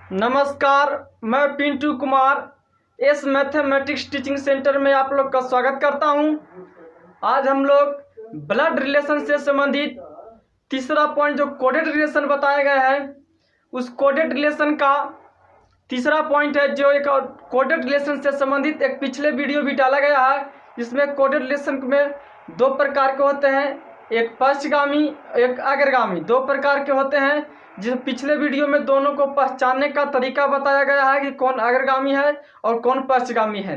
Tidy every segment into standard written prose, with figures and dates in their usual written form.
नमस्कार, मैं Pintu Kumar S mathematics teaching centre में आप लोग का स्वागत करता हूं। आज हम लोग ब्लड रिलेशन से संबंधित तीसरा पॉइंट जो कोडेड रिलेशन बताया गया है, उस कोडेड रिलेशन का तीसरा पॉइंट है जो एक कोडेड रिलेशन से संबंधित एक पिछले वीडियो भी डाला गया है, जिसमें कोडेड रिलेशन में दो प्रकार के होते हैं, एक पश्चगामी एक अग्रगामी। दो प्रकार के होते हैं, जिस पिछले वीडियो में दोनों को पहचानने का तरीका बताया गया है कि कौन अग्रगामी है और कौन पश्चगामी है।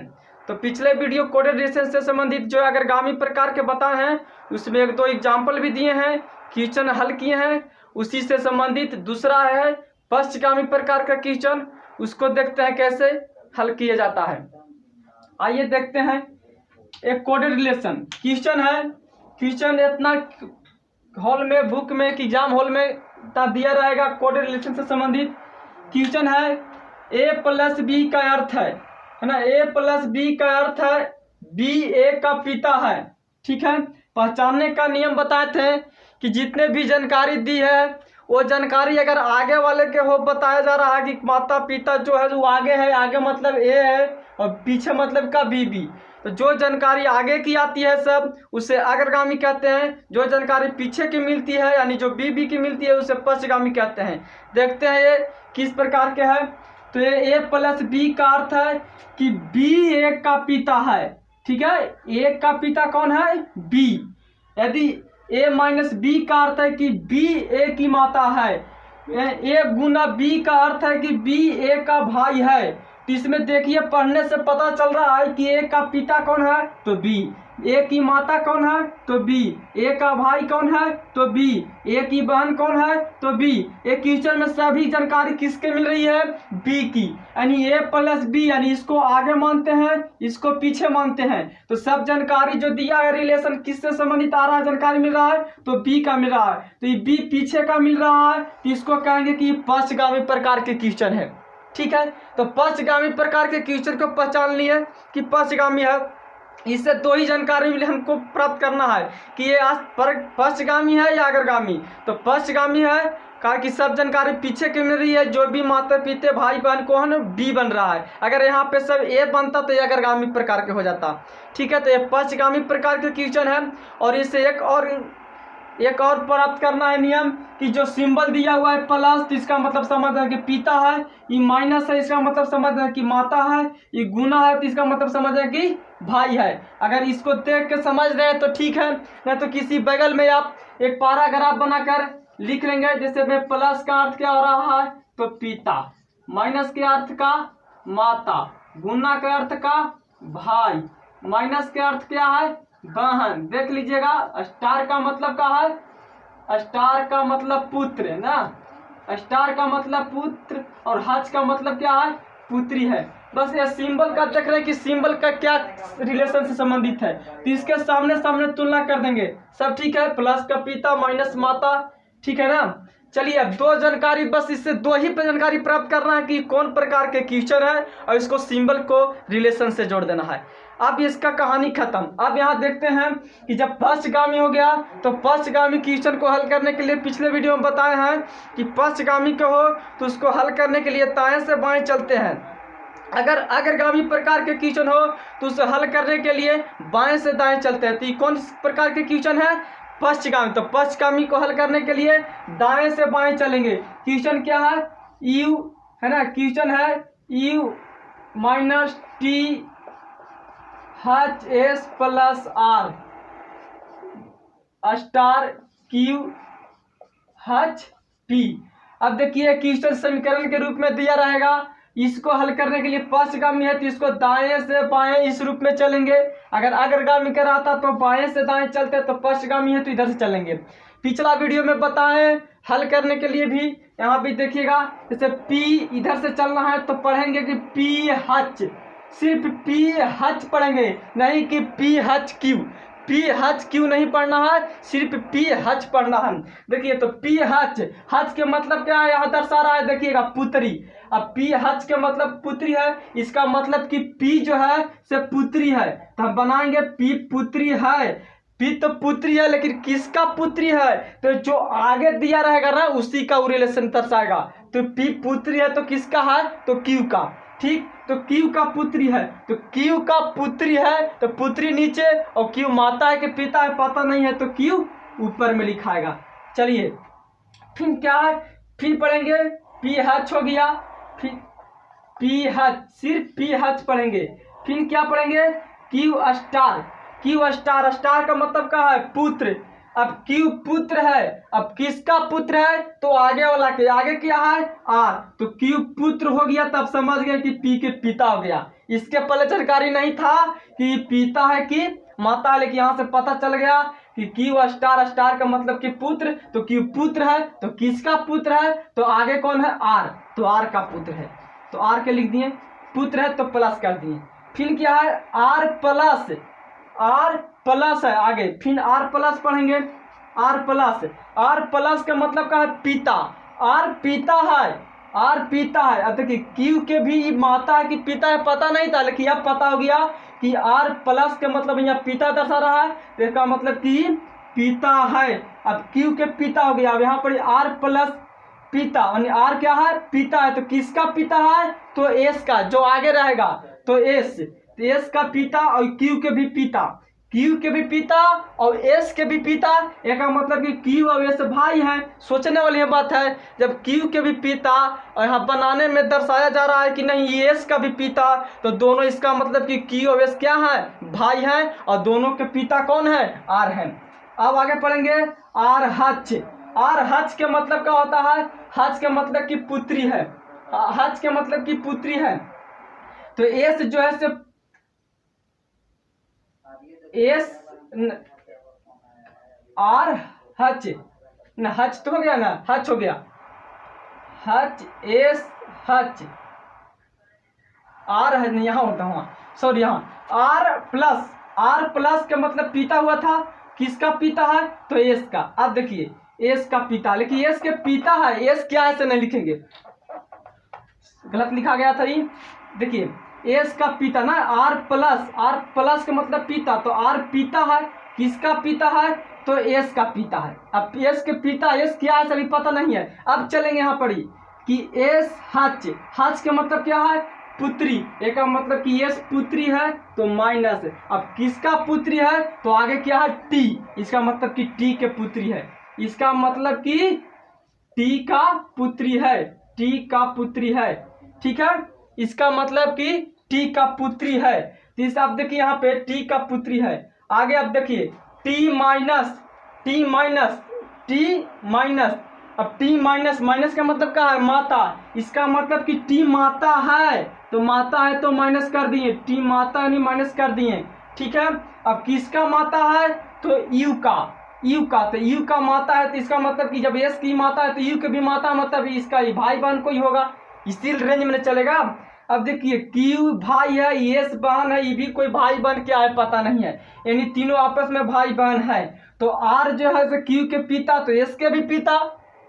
तो पिछले वीडियो कोडेड रिलेशन से संबंधित जो अग्रगामी प्रकार के बताए हैं, उसमें एक दो एग्जाम्पल भी दिए हैं, क्वेश्चन हल किए हैं। उसी से संबंधित दूसरा है पश्चगामी प्रकार का क्वेश्चन, उसको देखते हैं कैसे हल किया जाता है। आइए देखते हैं। एक कोडेड रिलेशन क्वेश्चन है। क्वेश्चन इतना हॉल में बुक में एग्जाम हॉल में दिया रहेगा। कोडेड रिलेशन से संबंधित क्वेश्चन है। a प्लस बी का अर्थ है ना, a प्लस बी का अर्थ है b a का पिता है। ठीक है, पहचानने का नियम बताए थे कि जितने भी जानकारी दी है वो जानकारी अगर आगे वाले के हो बताया जा रहा है कि माता पिता जो है वो आगे है, आगे मतलब a है और पीछे मतलब का b। तो जो जानकारी आगे की आती है सब उसे अग्रगामी कहते हैं, जो जानकारी पीछे की मिलती है यानी जो बी की मिलती है उसे पश्चगामी कहते हैं। देखते हैं ये किस प्रकार के है। तो ये a प्लस बी का अर्थ है कि b a का पिता है। ठीक है, a का पिता कौन है? b। यदि a माइनस बी का अर्थ है कि b a की माता है। a गुना b का अर्थ है कि b a का भाई है। तो इसमें देखिए पढ़ने से पता चल रहा है कि a का पिता कौन है तो b, a की माता कौन है तो b, a का भाई कौन है तो b, a की बहन कौन है तो b। एक क्वेश्चन में सभी जानकारी किसके मिल रही है? b की, यानी a प्लस बी, यानी इसको आगे मानते हैं इसको पीछे मानते हैं। तो सब जानकारी जो दिया है रिलेशन किससे संबंधित आ रहा है, जानकारी मिल रहा है तो b का मिल रहा है। तो ये b पीछे का मिल रहा है तो इसको कहेंगे कि पश्चगामी प्रकार के क्वेश्चन है। ठीक है, तो पश्चगामी प्रकार के क्वेश्चन को पहचान लिए कि पश्चगामी है। इससे दो ही जानकारी हमको प्राप्त करना है कि ये पश्चगामी है या अग्रगामी। तो पश्चगामी है कारण कि सब जानकारी पीछे की मिल रही है, जो भी माता पिता भाई बहन कौन बी बन रहा है। अगर यहाँ पे सब ए बनता तो ये अग्रगामी प्रकार के हो जाता। ठीक है, तो ये पश्चगामी प्रकार के क्वेश्चन है। और इससे एक और प्राप्त करना है नियम कि जो सिंबल दिया हुआ है प्लस तो इसका मतलब समझना है कि पिता है, ये माइनस है इसका मतलब समझना है कि माता है, ये गुना है तो इसका मतलब समझना है कि भाई है। अगर इसको देख के समझ रहे हैं तो ठीक है, नहीं तो किसी बगल में आप एक पैराग्राफ बनाकर लिख लेंगे। जैसे में प्लस का अर्थ क्या हो रहा है तो पिता, माइनस के अर्थ का माता, गुना के अर्थ का भाई, माइनस के अर्थ क्या है बहन। देख लीजिएगा, स्टार का मतलब क्या है? स्टार का मतलब पुत्र ना, स्टार का मतलब पुत्र और हज का मतलब क्या है? पुत्री है। बस ये सिंबल का देख रहे हैं कि सिंबल का क्या रिलेशन से संबंधित है, तो इसके सामने सामने तुलना कर देंगे, सब ठीक है। प्लस का पिता माइनस माता, ठीक है ना। चलिए अब दो जानकारी, बस इससे दो ही जानकारी प्राप्त करना है कि कौन प्रकार के क्वेश्चन है और इसको सिंबल को रिलेशन से जोड़ देना है। अब इसका कहानी खत्म। अब यहाँ देखते हैं कि जब पश्चगामी हो गया तो पश्चगामी क्वेश्चन को हल करने के लिए पिछले वीडियो में बताए हैं कि पश्चगामी के हो तो उसको हल करने के लिए दाएं से बाएं चलते हैं। अगर अग्रगामी प्रकार के क्वेश्चन हो तो उसे हल करने के लिए बाएं से दाएं चलते हैं। तो ये कौन प्रकार के क्वेश्चन है? पश्चगामी। तो पश्चगामी को हल करने के लिए दाएं से बाएं चलेंगे। क्वेश्चन क्या है? u है ना, क्वेश्चन है u minus T H S plus R star Q H P. अब देखिए क्वेश्चन समीकरण के रूप में दिया रहेगा, इसको हल करने के लिए पश्चगामी है तो इसको दाएं से बाएं इस रूप में चलेंगे। अगर अग्रगामी का रहता तो बाएं से दाएं चलते, तो पश्चगामी है तो इधर से चलेंगे। पिछला वीडियो में बताएं हल करने के लिए भी, यहाँ भी देखिएगा जैसे P इधर से चलना है तो पढ़ेंगे कि पी हच, सिर्फ पी हच पढ़ेंगे, नहीं कि P Hutch Q. P Hutch Q नहीं पढ़ना है, सिर्फ पी हच पढ़ना है। देखिए तो पी हच, हच के मतलब क्या है यहाँ दर्शा रहा है, देखिएगा पुत्री। अब पी हच के मतलब पुत्री है, इसका मतलब कि पी जो है से पुत्री है, तो हम बनाएंगे पी पुत्री है। पी तो पुत्री है लेकिन किसका पुत्री है? तो जो आगे दिया रहेगा ना उसी का रिलेशन दर्शाएगा। तो P पुत्री है तो किसका है, तो Q का। ठीक, तो Q का पुत्री है, तो Q का पुत्री है तो पुत्री नीचे और Q माता है कि पिता है पता नहीं है, तो Q ऊपर में लिखाएगा। चलिए फिर क्या है, फिर पढ़ेंगे PH हो गया, फिर PH, सिर्फ PH पढ़ेंगे। फिर क्या पढ़ेंगे, Q star. Q star, star का मतलब क्या है, पुत्र। अब Q पुत्र है, अब किसका पुत्र है, तो आगे वाला के आगे क्या है, R, तो Q पुत्र हो गया, तब समझ गए कि P के पिता हो गया। इसके पहले जानकारी नहीं था कि पिता है कि माता है, लेकिन यहाँ से पता चल गया कि Q स्टार, स्टार का मतलब कि पुत्र, तो Q पुत्र है, तो किसका पुत्र है, तो आगे कौन है, R, तो R का पुत्र है, तो R के लिख दिए, पुत्र है तो प्लस कर दिए। फिर क्या है, R प्लस, R प्लस है आगे, फिर R प्लस पढ़ेंगे, R प्लस। R प्लस का मतलब क्या है, पिता, R पिता है, R पिता है। अब देखिए Q के भी माता है कि पिता है पता नहीं था, लेकिन अब पता हो गया कि R प्लस के मतलब यहाँ पिता दर्शा रहा है, तो इसका मतलब कि पिता है। अब Q के पिता हो गया, अब यहाँ पर R प्लस पिता, यानी R क्या है, पिता है, तो किसका पिता है, तो S का, जो आगे रहेगा तो S, तो S का पिता और Q के भी पिता, Q के भी पिता और S के भी पिता, एक का मतलब कि Q और S भाई हैं। सोचने वाली बात है, जब Q के भी पिता और यहाँ बनाने में दर्शाया जा रहा है कि नहीं ये S का भी पिता, तो दोनों, इसका मतलब कि Q और S क्या है, भाई हैं, और दोनों के पिता कौन है, R हैं। अब आगे पढ़ेंगे R हच। R हच के मतलब क्या होता है, हच के मतलब कि पुत्री है, हच के मतलब कि पुत्री है, तो S जो है से S R हच, न हच तो हो गया ना, हच हो गया, हच S हच, R है यहाँ होता हुआ, सॉरी यहाँ R प्लस का मतलब पिता हुआ था, किसका पिता है, तो S का। अब देखिए S का पिता, लेकिन S के पिता है, S क्या है से नहीं लिखेंगे, गलत लिखा गया था ये। देखिए S का पिता ना, R प्लस का मतलब पिता, तो R पिता है, किसका पिता है, तो S का पिता है। अब S के पिता S क्या है सभी पता नहीं है। अब चलेंगे यहाँ पर कि S हच का मतलब क्या है, पुत्री, एक का मतलब कि S पुत्री है तो माइनस, अब किसका पुत्री है, तो आगे क्या है, T, इसका मतलब कि T के पुत्री है, इसका मतलब कि T का पुत्री है, T का पुत्री है, ठीक है, इसका मतलब कि T का पुत्री है। तो इस आप देखिए यहाँ पे T का पुत्री है। आगे आप देखिए T माइनस, अब T माइनस का मतलब क्या है, माता, इसका मतलब कि T माता है, तो माता है तो माइनस कर दिए, T माता नहीं माइनस कर दिए, ठीक है। अब किसका माता है, तो U का, तो U का माता है, तो इसका मतलब कि जब S की माता है तो U के भी माता, मतलब इसका भाई बहन कोई होगा, इसी रेंज में चलेगा। अब देखिए Q भाई है, S बहन है, ये भी कोई भाई बहन क्या है पता नहीं है, यानी तीनों आपस में भाई बहन है। तो R जो है से Q के पिता तो S के भी पिता,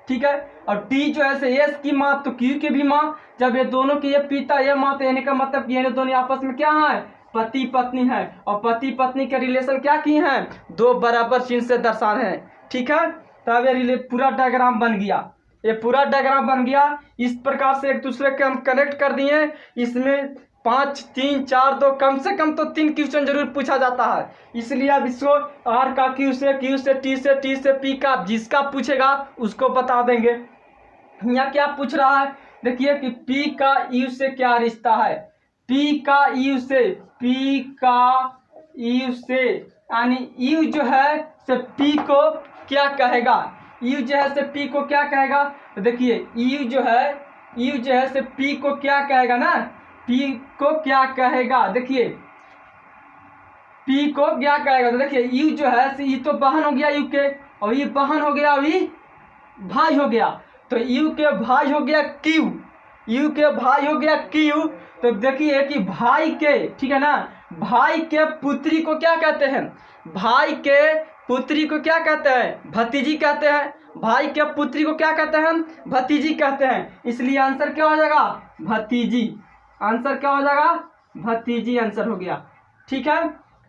ठीक है, और T जो है से S की माँ तो Q के भी माँ, जब ये दोनों के ये पिता ये माँ, तो यानी का मतलब कि ये दोनों आपस में क्या है, पति पत्नी है, और पति पत्नी के रिलेशन क्या की हैं, दो बराबर चिन्ह से दर्शा रहे हैं, ठीक है। तब ये पूरा डायग्राम बन गया, ये पूरा डायग्राम बन गया। इस प्रकार से एक दूसरे के हम कनेक्ट कर दिए। इसमें 5 3 4 2 कम से कम तो 3 क्वेश्चन जरूर पूछा जाता है, इसलिए अब इसको R का Q से T से P का जिसका पूछेगा उसको बता देंगे। यहाँ क्या पूछ रहा है, देखिए कि P का U से क्या रिश्ता है, P का U से यानी U जो है से P को क्या कहेगा, U जो है से P को क्या कहेगा, तो देखिए U जो है से P को क्या कहेगा ना, P को क्या कहेगा, देखिए P को क्या कहेगा, तो देखिए U जो है से ये तो बहन हो गया U के, और ये बहन हो गया, अभी भाई हो गया, तो U के भाई हो गया Q, U के भाई हो गया Q। तो देखिए कि भाई के, ठीक है ना, भाई के पुत्री को क्या कहते हैं, भाई के पुत्री को क्या कहते हैं, भतीजी कहते हैं, भाई के पुत्री को क्या कहते हैं, भतीजी कहते हैं, इसलिए आंसर क्या हो जाएगा, भतीजी, आंसर क्या हो जाएगा, भतीजी आंसर हो गया, ठीक है।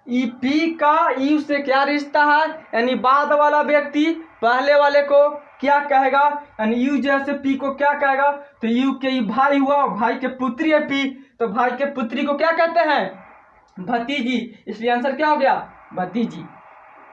P का U से क्या रिश्ता है, यानी बाद वाला व्यक्ति पहले वाले को क्या कहेगा, यानी यू जैसे पी को क्या कहेगा, तो यू के ये भाई हुआ और भाई के पुत्री है पी, तो भाई के पुत्री को क्या कहते हैं, भतीजी, इसलिए आंसर क्या हो गया, भतीजी।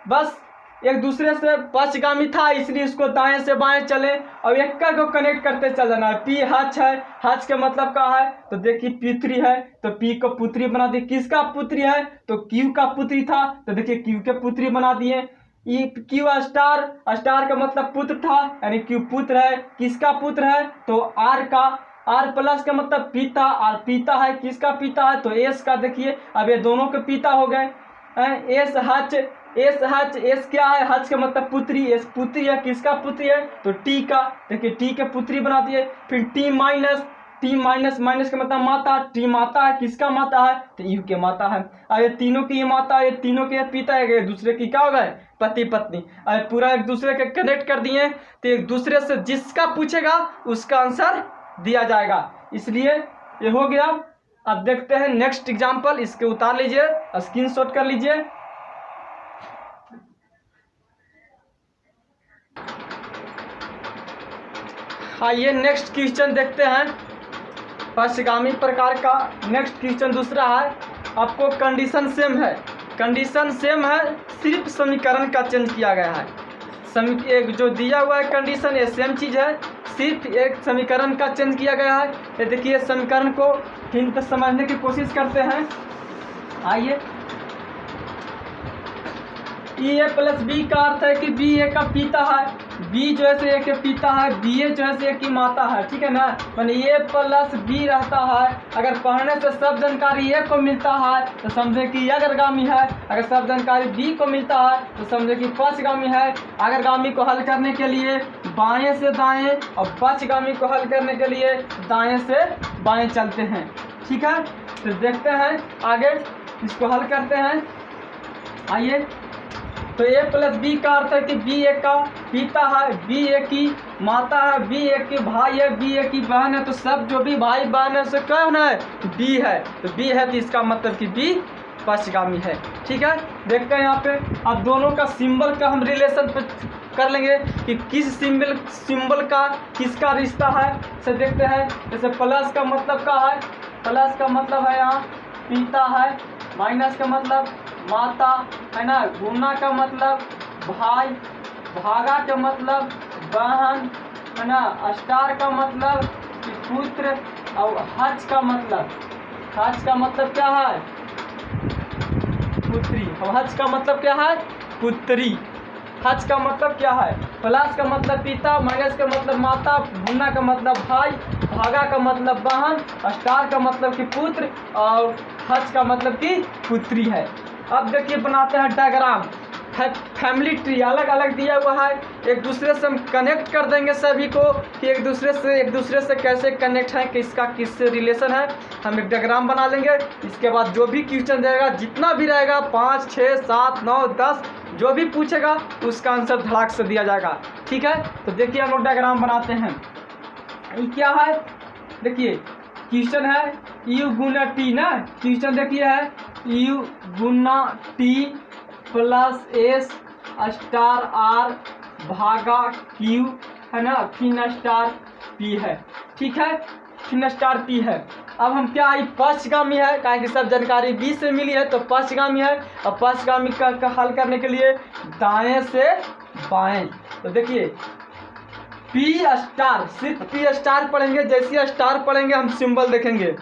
बस एक दूसरे से पक्षगामी था इसलिए इसको दाएं से बाएं चले और एक को कनेक्ट करते चल जाना है। पी हच है, हच के मतलब क्या है, तो देखिए पुत्री है तो पी को पुत्री बना दी, किसका पुत्री है, तो क्यू का पुत्री था तो देखिए क्यू के पुत्री बना दिए। ये क्यू स्टार, स्टार का मतलब पुत्र था यानी क्यू पुत्र है, किसका पुत्र है, तो आर का, आर प्लस का मतलब पिता, और पिता है किसका पिता है, तो एस का, देखिए अब ये दोनों के पिता हो गए। S Hutch, S Hutch, S क्या है, हच का मतलब पुत्री, एस पुत्री है, किसका पुत्री है, तो टी का, देखिए टी के पुत्री बना दिए। फिर T minus, T minus, minus का मतलब माता, टी माता है, किसका माता है, तो यू के माता है। अब ये तीनों की ये माता, ये तीनों के पिता है, एक दूसरे की क्या हो गए, पति पत्नी। अब पूरा एक दूसरे के कनेक्ट कर दिए तो एक दूसरे से जिसका पूछेगा उसका आंसर दिया जाएगा, इसलिए ये हो गया। अब देखते हैं नेक्स्ट एग्जाम्पल, इसके उतार लीजिए, स्क्रीनशॉट कर लीजिए। आइए नेक्स्ट क्वेश्चन देखते हैं, पक्षगामी प्रकार का नेक्स्ट क्वेश्चन दूसरा है। आपको कंडीशन सेम है, कंडीशन सेम है, सिर्फ समीकरण का चेंज किया गया है। एक जो दिया हुआ है कंडीशन ये सेम चीज़ है, सिर्फ एक समीकरण का चेंज किया गया है। ये देखिए समीकरण को हिंट समझने की कोशिश करते हैं। आइए, ई ए प्लस बी का अर्थ है कि बी ए का पिता है, बी जो है से ए के पिता है, बी ए जो है से ए की माता है, ठीक है ना, माने ए प्लस बी रहता है। अगर पढ़ने से सब जानकारी ए को मिलता है तो समझे कि अग्रगामी है, अगर सब जानकारी बी को मिलता है तो समझे कि पक्षगामी है। अग्रगामी को हल करने के लिए बाएं से दाएं और पक्षगामी को हल करने के लिए दाएं से बाएं चलते हैं, ठीक है। तो देखते हैं आगे, इसको हल करते हैं। आइए, तो ए प्लस बी का अर्थ है कि बी ए का पिता है, बी ए की माता है, बी ए की भाई है, बी ए की बहन है, तो सब जो भी भाई बहन है उससे कौन है, बी है, तो बी है तो इसका मतलब कि बी पक्षगामी है, ठीक है। देखते हैं यहाँ पे, अब दोनों का सिंबल का हम रिलेशन कर लेंगे कि किस सिंबल का किसका रिश्ता है, से देखते हैं। जैसे प्लस का मतलब क्या है, प्लस का मतलब है यहाँ पिता है, माइनस का मतलब माता है ना, गुना का मतलब भाई, भागा का मतलब बहन है ना, स्टार का मतलब पुत्र, और हज का मतलब, हज का मतलब क्या है, पुत्री, और हज का मतलब क्या है, पुत्री। हज का मतलब क्या है, प्लस का मतलब पिता, माइनस का मतलब माता, गुना का मतलब भाई, भागा का मतलब बहन, स्टार का मतलब कि पुत्र, और हज का मतलब कि पुत्री है। अब देखिए बनाते हैं डायग्राम, फैमिली ट्री अलग अलग दिया हुआ है, एक दूसरे से हम कनेक्ट कर देंगे सभी को कि एक दूसरे से कैसे कनेक्ट है, किसका किससे रिलेशन है। हम एक डायग्राम बना लेंगे, इसके बाद जो भी क्वेश्चन रहेगा जितना भी रहेगा 5, 6, 7, 9, 10 जो भी पूछेगा उसका आंसर धड़ाक से दिया जाएगा, ठीक है। तो देखिए हम लोग डायग्राम बनाते हैं। ये क्या है, देखिए क्वेश्चन है यू गुना टी ना, क्वेश्चन देखिए है यू गुना T plus S star R भागा क्यू है ना, फिन स्टार पी है, ठीक है, फिन स्टार पी है। अब हम क्या है, पक्षगामी है, काहे कि सब जानकारी बी से मिली है तो पक्षगामी है। अब पक्षगामी का हल करने के लिए दाएं से बाएं, तो देखिए पी स्टार, सिर्फ पी स्टार पढ़ेंगे, जैसे स्टार पढ़ेंगे हम सिंबल देखेंगे।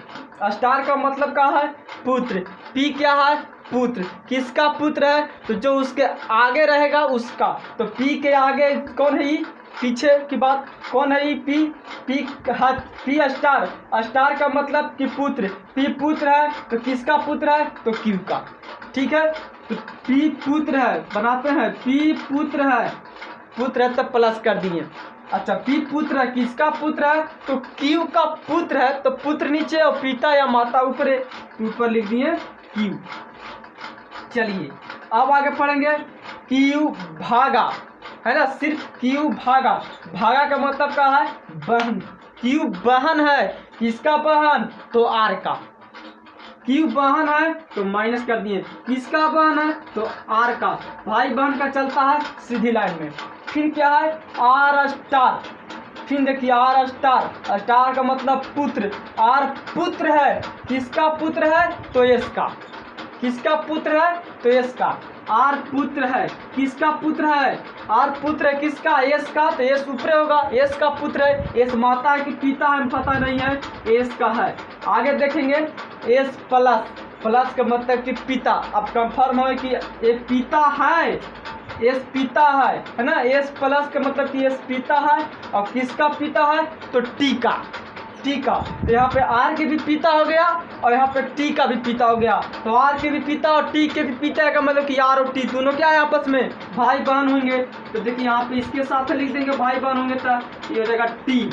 स्टार का मतलब क्या है, पुत्र, पी क्या है, पुत्र, किसका पुत्र है, तो जो उसके आगे रहेगा उसका, तो पी के आगे कौन है, पीछे की बात कौन है, पी, पी स्टार, स्टार का मतलब कि पुत्र, पी पुत्र है तो किसका पुत्र है, तो क्यू का, ठीक है। तो पी पुत्र है, बनाते हैं पी पुत्र है, पुत्र है तो प्लस कर दिए। अच्छा, पी पुत्र है, किसका पुत्र है, तो क्यू का पुत्र है, तो पुत्र नीचे और पिता या माता ऊपर लिख दिए क्यू। चलिए अब आगे पढ़ेंगे, क्यू भागा है ना, सिर्फ क्यू भागा, भागा का मतलब क्या है, बहन, क्यू बहन है, किसका बहन, तो आर का, क्यू बहन है तो माइनस कर दिए, किसका बहन है तो आर का, भाई बहन का चलता है सीधी लाइन में। फिर क्या है आर स्टार, फिर देखिए आर स्टार, स्टार का मतलब पुत्र, आर पुत्र है, किसका पुत्र है तो एस का, किसका पुत्र है तो एस का, आर पुत्र है, किसका पुत्र है आर पुत्र है, किसका एस का, तो एस ऊपर होगा, एस का पुत्र है, एस माता की पिता है पता नहीं है, एस का है। आगे देखेंगे एस प्लस, प्लस का मतलब कि पिता, अब कंफर्म है कि ये पिता है, एस पिता है ना, एस प्लस का मतलब कि एस पिता है, और किसका पिता है तो टी का, टी का, तो यहाँ पे आर के भी पिता हो गया और यहाँ पे टी का भी पिता हो गया, तो आर के भी पिता और टी के भी पिता का मतलब कि आर और टी दोनों क्या है आपस में भाई बहन होंगे। तो देखिए यहाँ पे इसके साथ लिख देंगे भाई बहन होंगे, तो ये हो जाएगा टी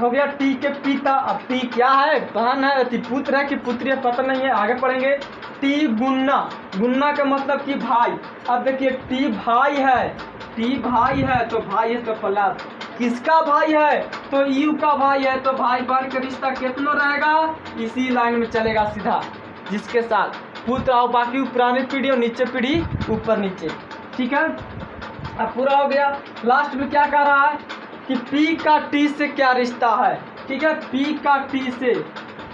हो गया, टी के पिता। अब टी क्या है बहन है, पुत्र है कि पुत्री है पता नहीं है, आगे पढ़ेंगे। टी गुन्ना, गुन्ना का मतलब कि भाई। अब देखिए टी भाई है, टी भाई है तो भाई है तो प्लस, किसका भाई है तो यू का भाई है, तो भाई बहन का रिश्ता कितना रहेगा इसी लाइन में चलेगा सीधा, जिसके साथ पुत्र और बाकी पुरानी पीढ़ी और नीचे पीढ़ी ऊपर नीचे, ठीक है। अब पूरा हो गया। लास्ट में क्या कह रहा है कि पी का टी से क्या रिश्ता है, ठीक है, पी का टी से,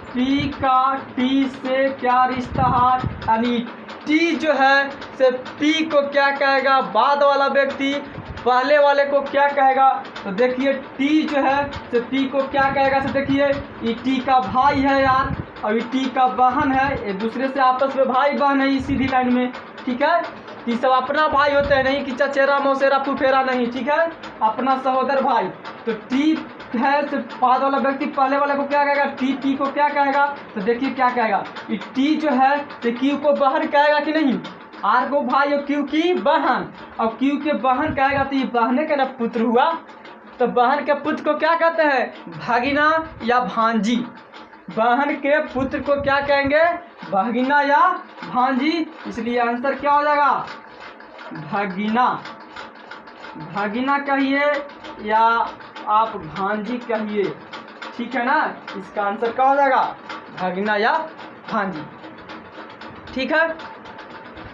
पी का टी से क्या रिश्ता है, यानी टी जो है से पी को क्या कहेगा बाद वाला व्यक्ति, पहले वाले को क्या कहेगा, तो देखिए टी जो है से पी को क्या कहेगा, से देखिए ये टी का भाई है यार और ये टी का बहन है, एक दूसरे से आपस में भाई बहन है इस सीधी लाइन में, ठीक है। ये सब अपना भाई होते हैं, नहीं कि चचेरा मौसेरा फुफेरा नहीं, ठीक है, अपना सहोदर भाई। तो टी है तो बाद वाला व्यक्ति पहले वाले को क्या कहेगा, टी पी को क्या कहेगा, तो देखिए क्या कहेगा, ये टी जो है तो क्यू को बहन कहेगा कि नहीं, आर को भाई और क्यू की बहन, और क्यू के बहन कहेगा तो ये बहने का ना पुत्र हुआ, तो बहन के पुत्र को क्या कहते हैं भागिना या भांजी, बहन के पुत्र को क्या कहेंगे भागिना या भांजी, इसलिए आंसर क्या हो जाएगा भागिना, भागिना कहिए या आप भांजी कहिए, ठीक है ना, इसका आंसर क्या हो जाएगा भागिना या भांजी, ठीक है।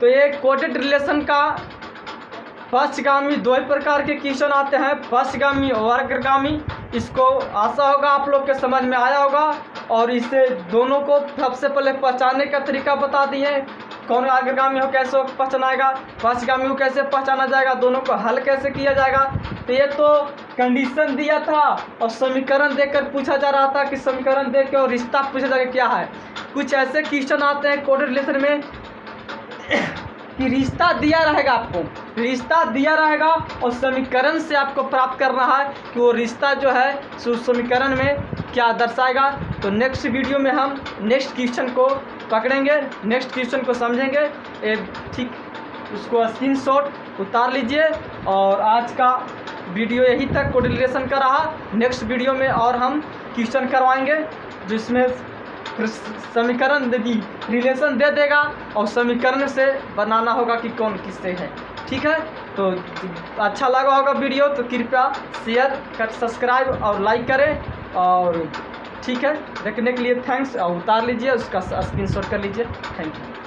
तो ये कोटेड रिलेशन का पक्षगामी दो ही प्रकार के क्वेश्चन आते हैं, पक्षगामी और अग्रगामी। इसको आशा होगा आप लोग के समझ में आया होगा, और इससे दोनों को सबसे पहले पहचानने का तरीका बता दिए, कौन अग्रगामी हो कैसे पहचानाएगा, पक्षगामी हो कैसे पहचाना जाएगा, दोनों को हल कैसे किया जाएगा। तो ये तो कंडीशन दिया था और समीकरण देकर पूछा जा रहा था कि समीकरण देख के और रिश्ता पूछा जाएगा क्या है। कुछ ऐसे क्वेश्चन आते हैं कोटेड रिलेशन में कि रिश्ता दिया रहेगा, आपको रिश्ता दिया रहेगा और समीकरण से आपको प्राप्त करना है कि वो रिश्ता जो है उस समीकरण में क्या दर्शाएगा। तो नेक्स्ट वीडियो में हम नेक्स्ट क्वेश्चन को पकड़ेंगे, नेक्स्ट क्वेश्चन को समझेंगे, ठीक, उसको स्क्रीनशॉट उतार लीजिए। और आज का वीडियो यही तक कोटेड रिलेशन का रहा। नेक्स्ट वीडियो में और हम क्वेश्चन करवाएंगे जिसमें समीकरण दे दी, रिलेशन दे देगा और समीकरण से बनाना होगा कि कौन किससे है, ठीक है। तो अच्छा लगा होगा वीडियो तो कृपया शेयर कर, सब्सक्राइब और लाइक करें, और ठीक है, देखने के लिए थैंक्स, और उतार लीजिए उसका स्क्रीनशॉट कर लीजिए, थैंक यू।